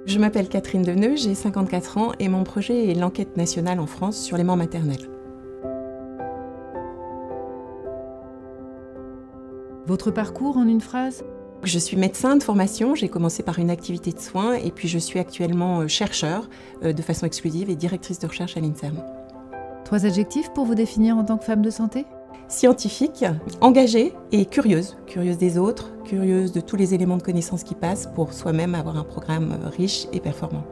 Je m'appelle Catherine Deneux, j'ai 54 ans et mon projet est l'enquête nationale en France sur les morts maternelles. Votre parcours en une phrase ? Je suis médecin de formation, j'ai commencé par une activité de soins et puis je suis actuellement chercheur de façon exclusive et directrice de recherche à l'INSERM. 3 adjectifs pour vous définir en tant que femme de santé ? Scientifique, engagée et curieuse. Curieuse des autres, curieuse de tous les éléments de connaissance qui passent pour soi-même avoir un programme riche et performant.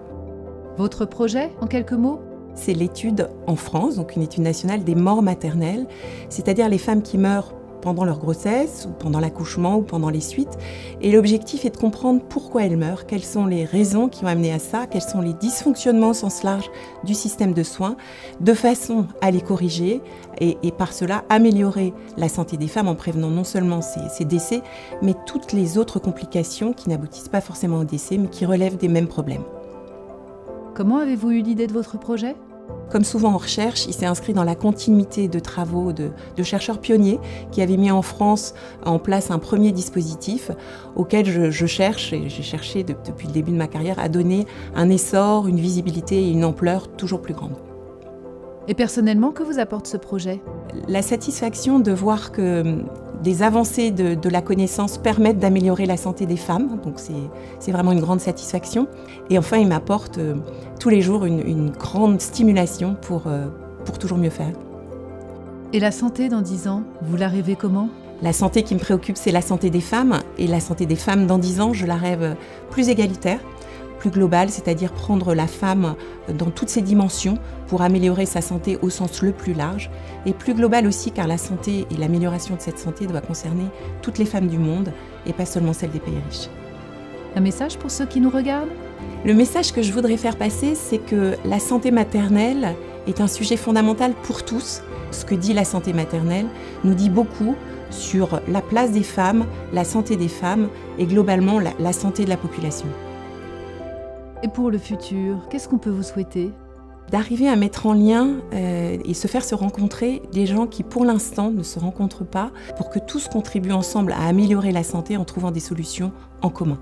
Votre projet, en quelques mots ? C'est l'étude en France, donc une étude nationale des morts maternelles, c'est-à-dire les femmes qui meurent pendant leur grossesse, ou pendant l'accouchement, ou pendant les suites. Et l'objectif est de comprendre pourquoi elles meurent, quelles sont les raisons qui ont amené à ça, quels sont les dysfonctionnements au sens large du système de soins, de façon à les corriger et par cela améliorer la santé des femmes en prévenant non seulement ces décès, mais toutes les autres complications qui n'aboutissent pas forcément au décès, mais qui relèvent des mêmes problèmes. Comment avez-vous eu l'idée de votre projet ? Comme souvent en recherche, il s'est inscrit dans la continuité de travaux de chercheurs pionniers qui avaient mis en France en place un premier dispositif auquel je cherche, et j'ai cherché depuis le début de ma carrière, à donner un essor, une visibilité et une ampleur toujours plus grande. Et personnellement, que vous apporte ce projet ? La satisfaction de voir que des avancées de la connaissance permettent d'améliorer la santé des femmes, donc c'est vraiment une grande satisfaction. Et enfin, il m'apporte tous les jours une grande stimulation pour toujours mieux faire. Et la santé dans 10 ans, vous la rêvez comment ? La santé qui me préoccupe, c'est la santé des femmes. Et la santé des femmes dans 10 ans, je la rêve plus égalitaire, plus globale, c'est-à-dire prendre la femme dans toutes ses dimensions pour améliorer sa santé au sens le plus large, et plus globale aussi car la santé et l'amélioration de cette santé doit concerner toutes les femmes du monde et pas seulement celles des pays riches. Un message pour ceux qui nous regardent ? Le message que je voudrais faire passer, c'est que la santé maternelle est un sujet fondamental pour tous. Ce que dit la santé maternelle nous dit beaucoup sur la place des femmes, la santé des femmes et globalement la santé de la population. Et pour le futur, qu'est-ce qu'on peut vous souhaiter ? D'arriver à mettre en lien et se faire se rencontrer des gens qui, pour l'instant, ne se rencontrent pas, pour que tous contribuent ensemble à améliorer la santé en trouvant des solutions en commun.